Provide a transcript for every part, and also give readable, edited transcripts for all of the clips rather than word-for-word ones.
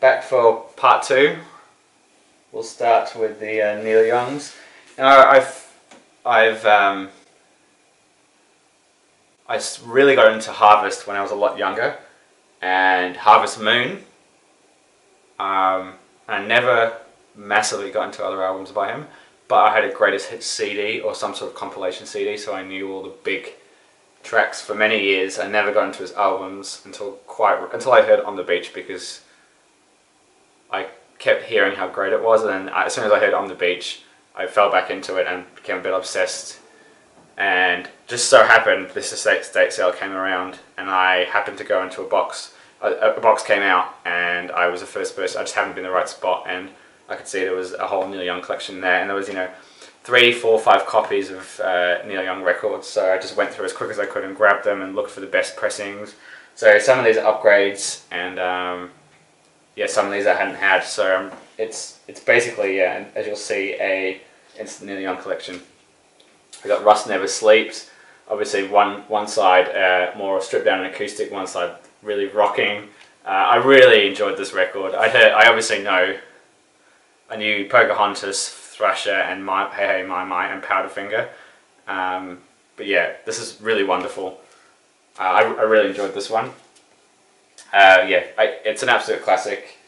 back for part 2. We'll start with the Neil Youngs. Now, I really got into Harvest when I was a lot younger, and Harvest Moon. I never massively got into other albums by him, but I had a greatest hits CD or some sort of compilation CD, so I knew all the big tracks for many years. I never got into his albums until I heard On the Beach, because I kept hearing how great it was, and then as soon as I heard On the Beach, I fell back into it and became a bit obsessed. And just so happened this estate sale came around, and I happened to go into a box. A box came out, and I was the first person. I just happened to be in the right spot, and I could see there was a whole Neil Young collection there, and there was 3, 4, 5 copies of Neil Young records. So I just went through as quick as I could and grabbed them and looked for the best pressings. So some of these are upgrades, and yeah, some of these I hadn't had. So it's basically, yeah, as you'll see, a instant Neil Young collection. We got Rust Never Sleeps. Obviously, one side more stripped down and acoustic, one side really rocking. I really enjoyed this record. I knew Pocahontas, Thrasher, and Hey Hey My and Powderfinger. But yeah, this is really wonderful. I really enjoyed this one. Yeah, it's an absolute classic.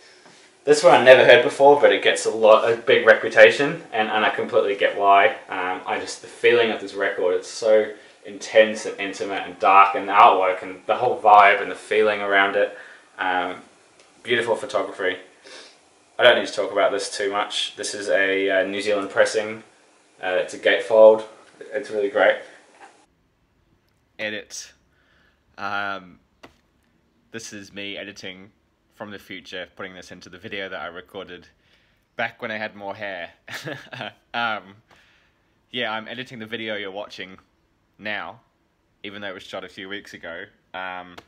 This one I never heard before, but it gets a big reputation, and I completely get why. The feeling of this record, it's so intense and intimate and dark, and the artwork and the whole vibe and the feeling around it. Beautiful photography. I don't need to talk about this too much. This is a New Zealand pressing. It's a gatefold. It's really great. Edit. This is me editing from the future, putting this into the video that I recorded back when I had more hair. Yeah, I'm editing the video you're watching now, even though it was shot a few weeks ago. And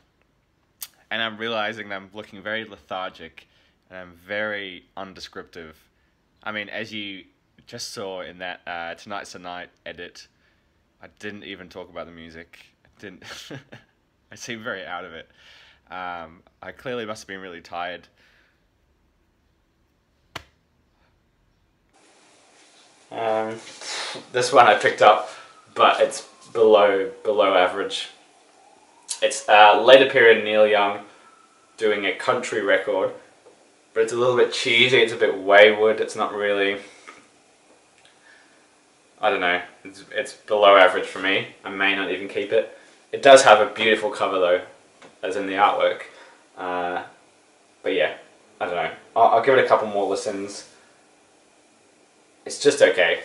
I'm realizing that I'm looking very lethargic, and I'm very undescriptive. I mean, as you just saw in that Tonight's the Night edit, I didn't even talk about the music. I seem very out of it. I clearly must have been really tired. This one I picked up, but it's below average. It's later period Neil Young doing a country record, but it's a little bit cheesy, it's a bit wayward, it's not really, I don't know, it's below average for me. I may not even keep it. It does have a beautiful cover though, as in the artwork. But yeah, I don't know. I'll give it a couple more listens. It's just okay.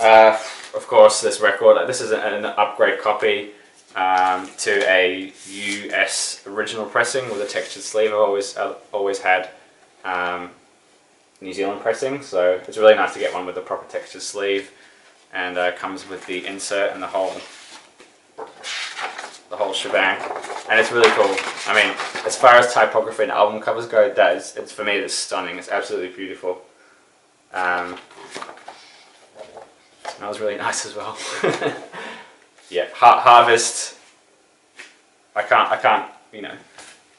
Of course, this record, this is an upgrade copy to a US original pressing with a textured sleeve. I've always had New Zealand pressing, so it's really nice to get one with a proper textured sleeve, and comes with the insert and the whole shebang, and it's really cool. I mean, as far as typography and album covers go, it's for me, it's stunning. It's absolutely beautiful. It smells really nice as well. Yeah, Harvest. I can't.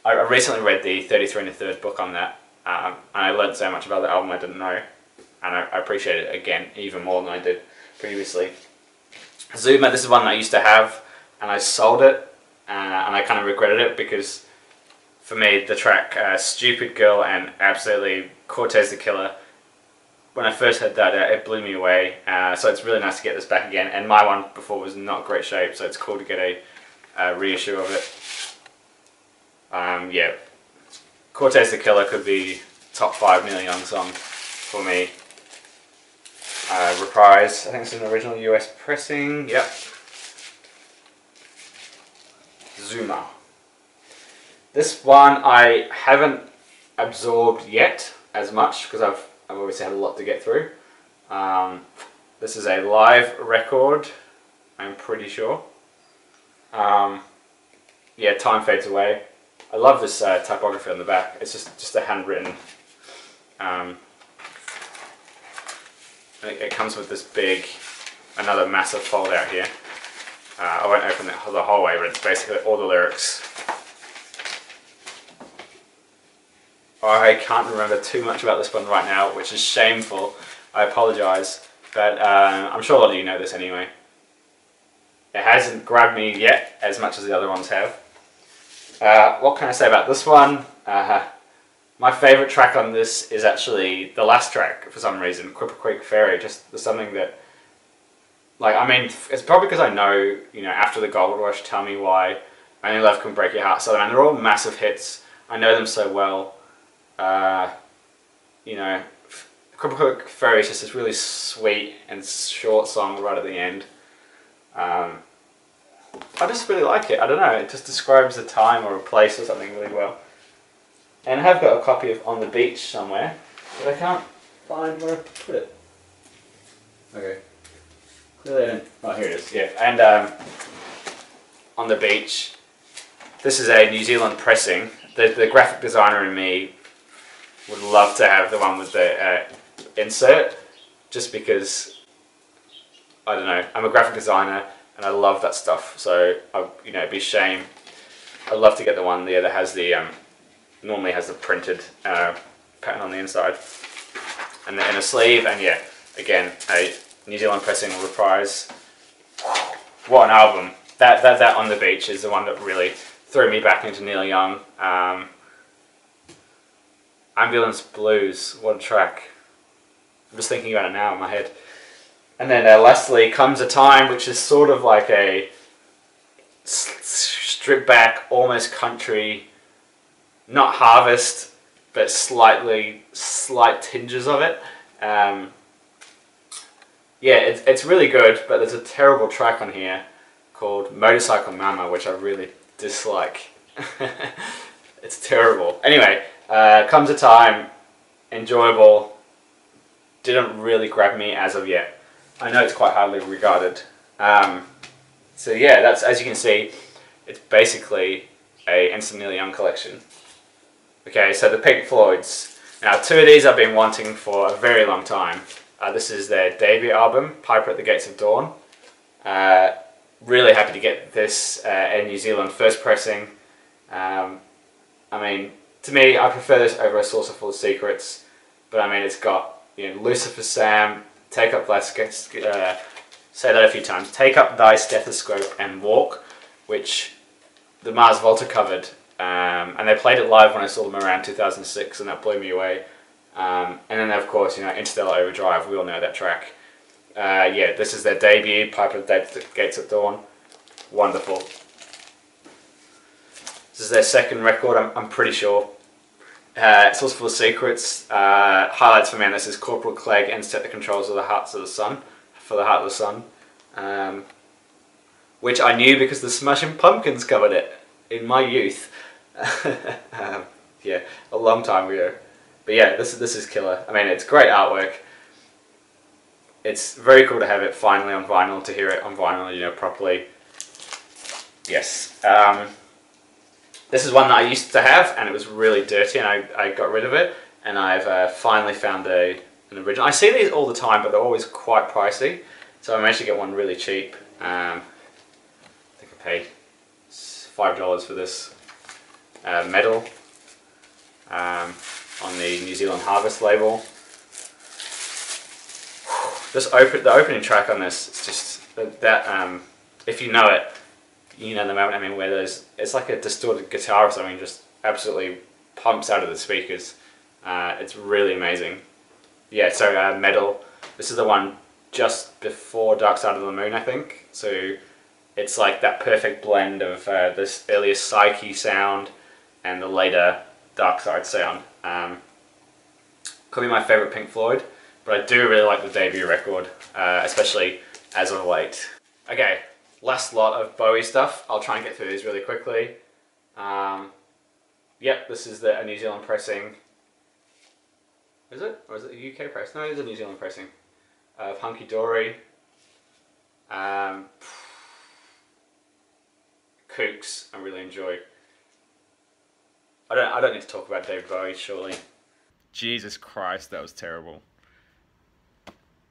I recently read the 33 1/3 book on that, and I learned so much about the album I didn't know, and I appreciate it again even more than I did previously. Zuma. This is one I used to have, and I sold it, and I kind of regretted it, because for me the track Stupid Girl and absolutely Cortez the Killer, when I first heard that, it blew me away. So it's really nice to get this back again, and my one before was not great shape, so it's cool to get a reissue of it. Yeah, Cortez the Killer could be top 5 Neil Young song for me. Reprise, I think it's an original US pressing, yep. Zuma. This one I haven't absorbed yet as much, because I've obviously had a lot to get through. This is a live record, I'm pretty sure. Yeah, Time Fades Away. I love this typography on the back. It's just a handwritten. It comes with this big, another massive fold out here. I won't open it the whole way, but it's basically all the lyrics. I can't remember too much about this one right now, which is shameful. I apologise, but I'm sure a lot of you know this anyway. It hasn't grabbed me yet as much as the other ones have. What can I say about this one? My favourite track on this is actually the last track for some reason, Cripple Creek Ferry. Just there's something that, like, I mean, it's probably because I know, you know, After the Gold Rush, Tell Me Why, Only Love Can Break Your Heart. So, man, they're all massive hits. I know them so well. You know, Cripple Creek Ferry is just this really sweet and short song right at the end. I just really like it. I don't know, it just describes a time or a place or something really well. And I have got a copy of On the Beach somewhere, but I can't find where I put it. Okay. Clearly I didn't. Oh, here it is. Yeah. And On the Beach. This is a New Zealand pressing. The graphic designer in me would love to have the one with the insert, just because, I don't know, I'm a graphic designer and I love that stuff. So, you know, it'd be a shame. I'd love to get the one there that has the, normally has the printed pattern on the inside. And the inner sleeve, and yeah, again, a New Zealand pressing reprise. What an album. That On the Beach is the one that really threw me back into Neil Young. Ambulance Blues, what a track. I'm just thinking about it now in my head. And then lastly, Comes a Time, which is sort of like a stripped back, almost country, not Harvest, but slight tinges of it. Yeah, it's really good, but there's a terrible track on here called Motorcycle Mama, which I really dislike. It's terrible. Anyway, Comes a Time, enjoyable, didn't really grab me as of yet. I know it's quite highly regarded. So yeah, that's, as you can see, it's basically a Instant Neil Young collection. Okay, so the Pink Floyds. Now, two of these I've been wanting for a very long time. This is their debut album, Piper at the Gates of Dawn. Really happy to get this in New Zealand, first pressing. I mean, to me, I prefer this over A Saucer Full of Secrets, but I mean, it's got, you know, Lucifer Sam, Take Up Thy say that a few times, Take Up Thy Stethoscope and Walk, which the Mars Volta covered, and they played it live when I saw them around 2006, and that blew me away. And then, of course, you know, Interstellar Overdrive, we all know that track. Yeah, this is their debut, Piper at the Gates at Dawn. Wonderful. This is their second record, I'm pretty sure. It's also full of secrets. Highlights for me, this is Corporal Clegg and Set the Controls of the Hearts of the Sun, for the Heart of the Sun. Which I knew because the Smashing Pumpkins covered it in my youth. Yeah, a long time ago. But yeah, this is killer. I mean, it's great artwork. It's very cool to have it finally on vinyl, to hear it on vinyl, you know, properly. Yes. This is one that I used to have, and it was really dirty, and I got rid of it, and I've finally found an original. I see these all the time, but they're always quite pricey, so I managed to get one really cheap. I think I paid $5 for this medal on the New Zealand Harvest label. The opening track on this, it's just that if you know it, you know the moment, I mean, where it's like a distorted guitar or something, just absolutely pumps out of the speakers. It's really amazing. Yeah, so Metal, this is the one just before Dark Side of the Moon, I think. So it's like that perfect blend of this earlier Psyche sound and the later Dark Side sound. Could be my favourite Pink Floyd, but I do really like the debut record, especially as of late. Okay, last lot of Bowie stuff. I'll try and get through these really quickly. Yep, this is a New Zealand pressing. Is it? Or is it a UK press? No, it is a New Zealand pressing. Of Hunky Dory. Kooks, I really enjoy. I don't need to talk about David Bowie, surely. Jesus Christ, that was terrible.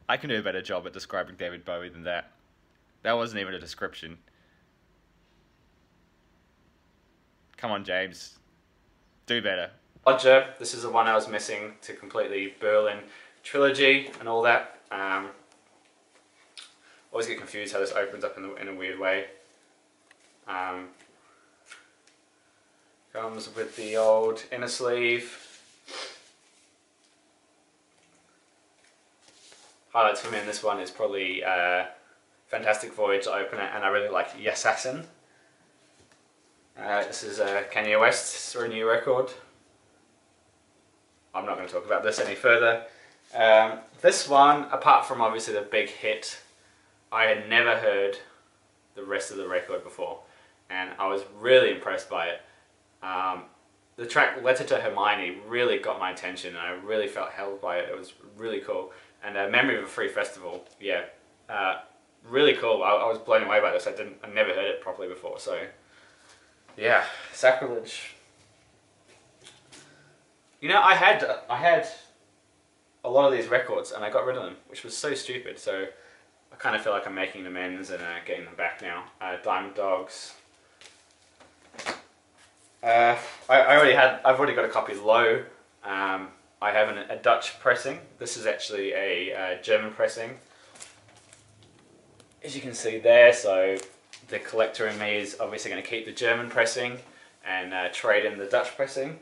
I can do a better job at describing David Bowie than that. That wasn't even a description. Come on, James. Do better. Roger, this is the one I was missing to complete the Berlin trilogy and all that. Always get confused how this opens up in a weird way. Comes with the old inner sleeve. Highlights for me in this one is probably Fantastic Voyage to open it, and I really like The Assassin. This is Kanye West's new record. I'm not going to talk about this any further. This one, apart from obviously the big hit, I had never heard the rest of the record before, and I was really impressed by it. The track Letter to Hermione really got my attention, and I really felt held by it. It was really cool. And Memory of a Free Festival, yeah, really cool. I was blown away by this. I never heard it properly before, so yeah, sacrilege. You know, I had a lot of these records and I got rid of them, which was so stupid. So I kind of feel like I'm making amends and getting them back now. Diamond Dogs. I've already got a copy of Low. I have a Dutch pressing. This is actually a German pressing, as you can see there. So the collector in me is obviously going to keep the German pressing and trade in the Dutch pressing.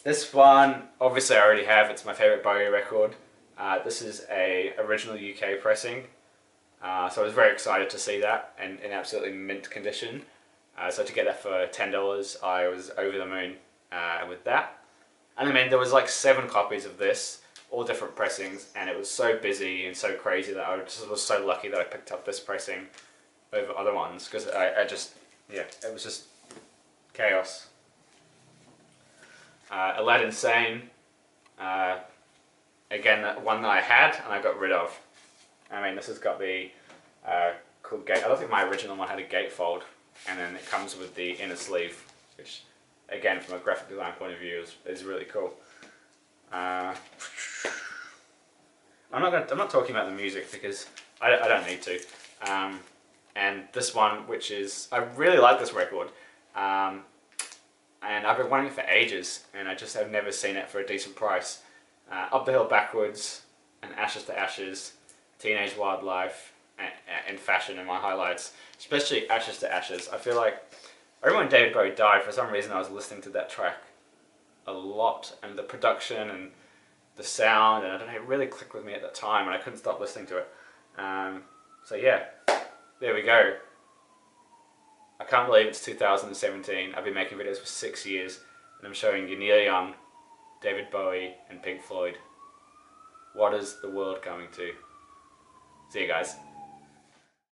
This one, obviously I already have, it's my favourite Bowie record. This is a original UK pressing, so I was very excited to see that in absolutely mint condition. So to get that for $10, I was over the moon with that. And I mean, there was like 7 copies of this, all different pressings, and it was so busy and so crazy that I just was so lucky that I picked up this pressing over other ones, because I just, yeah, it was just chaos. Aladdin Sane, again, one that I had and I got rid of. I mean, this has got the cool gate. I don't think my original one had a gatefold, and then it comes with the inner sleeve, which, again, from a graphic design point of view, is really cool. I'm not talking about the music because I don't need to. And this one, which is, I really like this record. And I've been wanting it for ages, and I just have never seen it for a decent price. Up the Hill Backwards, and Ashes to Ashes, Teenage Wildlife, and Fashion in my highlights. Especially Ashes to Ashes. I feel like, I remember when David Bowie died, for some reason I was listening to that track a lot, and the production and the sound, and I don't know, it really clicked with me at that time, and I couldn't stop listening to it. So yeah, there we go. I can't believe it's 2017. I've been making videos for 6 years, and I'm showing you Neil Young, David Bowie, and Pink Floyd. What is the world coming to? See you guys.